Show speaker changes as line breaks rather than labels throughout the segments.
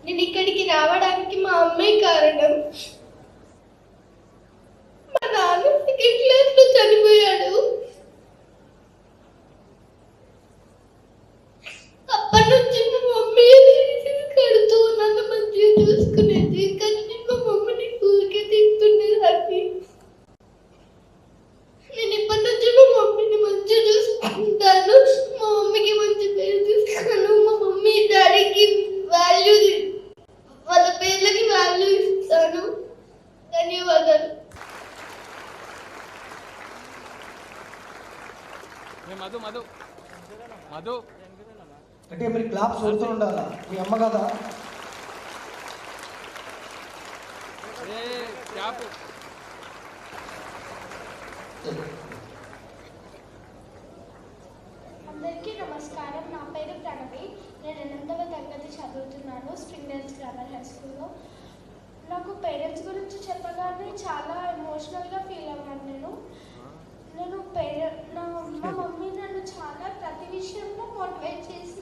నేను ఇక్కడికి రావడానికి మా అమ్మే కారణం. మా నాన్న సెకండ్ క్లాస్ లో చనిపోయాడు. అప్పటి నుంచి మా మమ్మీ కడుతూ నన్ను మంచిగా చూసుకునేది, కానీ మా మమ్మీని ఊరికే తింటుండేదాన్ని. నేను ఇప్పటి నుంచి మా మమ్మీని మంచిగా చూసుకుంటాను, మా మమ్మీకి మంచి పేరు తీస్తాను, మా మమ్మీ డాడీకి వాల్యూ, వాళ్ళ పేర్లకి వాల్యూ ఇస్తాను. ధన్యవాదాలు.
మధు మధు మధు
అంటే మీరు క్లాప్స్ కొడుతూ ఉండాలా, మీ అమ్మ కదా.
అందరికీ నమస్కారం. నా పేరు ప్రణవి. నేను 8వ తరగతి చదువుతున్నాను స్ప్రింగ్ డేల్స్ గ్రామర్ హై స్కూల్లో. నాకు పేరెంట్స్ గురించి చెప్పగానే చాలా ఎమోషనల్గా ఫీల్ అయ్యాను. మా మమ్మీ నన్ను చాలా ప్రతి విషయంలో మోటివేట్ చేసి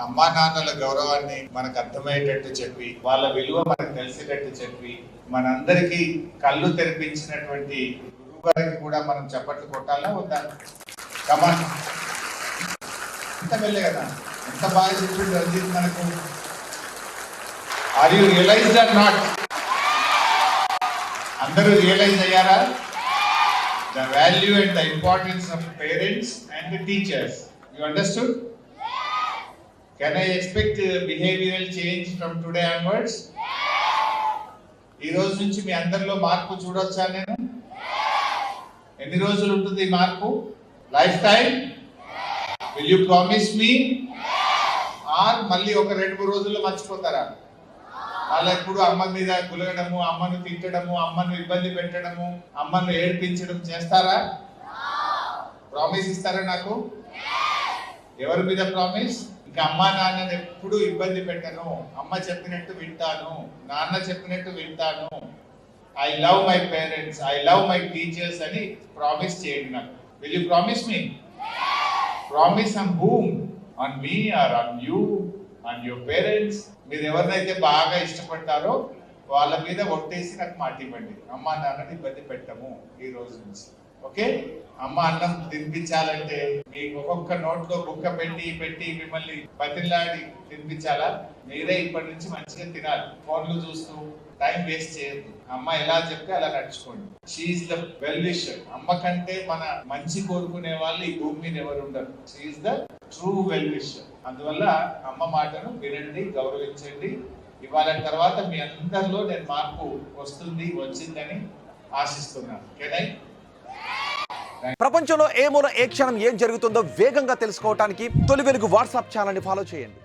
అమ్మా నాన్నల గౌరవాన్ని మనకు అర్థమయ్యేటట్టు చెప్పి, వాళ్ళ విలువ మనకు తెలిసేటట్టు చెప్పి, మనందరికీ కళ్ళు తెరిపించినటువంటి గురువు గారికి కూడా మనం చప్పట్లు కొట్టాలా వద్దా? కమాన్, ఎంత వెళ్ళే కదా, ఎంత బాగా చెప్పింది రంజిత్ మనకు. Are you realized or not? అందరూ రియలైజ్ అయ్యారా? The value and the importance of parents and teachers. You understood? Can I expect behavioral change from today onwards? ఈ రోజు నుంచి మీ అందరిలో మార్పు చూడొచ్చా నేను? ఎన్ని రోజులు ఉంటుంది మార్పు? Life time? Will you promise me? Or మళ్ళీ ఒక 2-3 రోజుల్లో మర్చిపోతారా? అలా ఎప్పుడు అమ్మ మీద గులగడము, అమ్మను తిట్టడము, అమ్మను ఇబ్బంది పెట్టడము, అమ్మను ఏడ్పించడం చేస్తారా? ప్రామిస్ ఇస్తారా నాకు? ఎవరి మీద ప్రామిస్? ఇంకా అమ్మ నాన్నని ఎప్పుడు ఇబ్బంది పెట్టను, అమ్మ చెప్పినట్టు వింటాను, నాన్న చెప్పినట్టు వింటాను, I love my parents, I love my teachers అని ప్రామిస్ చేయండి నాకు. Will you promise me? Promise on whom? On me or on you, on your parents? మీరు ఎవరినైతే బాగా ఇష్టపడతారో వాళ్ళ మీద ఒట్టేసి నాకు మాట ఇవ్వండి, అమ్మ నాన్నని ఇబ్బంది పెట్టము ఈ రోజు నుంచి. ఓకే? అమ్మ అన్నం తినిపించాలంటే మీకు ఒక్కొక్క నోట్లో బుక్క పెట్టి మిమ్మల్ని బతిలాడి తినిపించాలా? మీరే ఇప్పటి నుంచి మంచిగా తినాలి. ఫోన్లు చూస్తూ టైం వేస్ట్ చేయొద్దు. అమ్మ ఎలా చెప్తే అలా నడుచుకోండి. She's the well wisher. అమ్మ కంటే మన మంచి కోరుకునే వాళ్ళు ఈ భూమి మీద ఎవరు ఉండరు. She is the true well wisher. అందువల్ల అమ్మ మాటను వినండి, గౌరవించండి. ఇవాళ తర్వాత మీ అందరిలో నేను మార్పు వచ్చిందని ఆశిస్తున్నాను. Can I?
ప్రపంచంలో ఏ మూల ఏ క్షణం ఏం జరుగుతుందో వేగంగా తెలుసుకోవడానికి తొలి వెలుగు వాట్సాప్ ఛానల్ని ఫాలో చేయండి.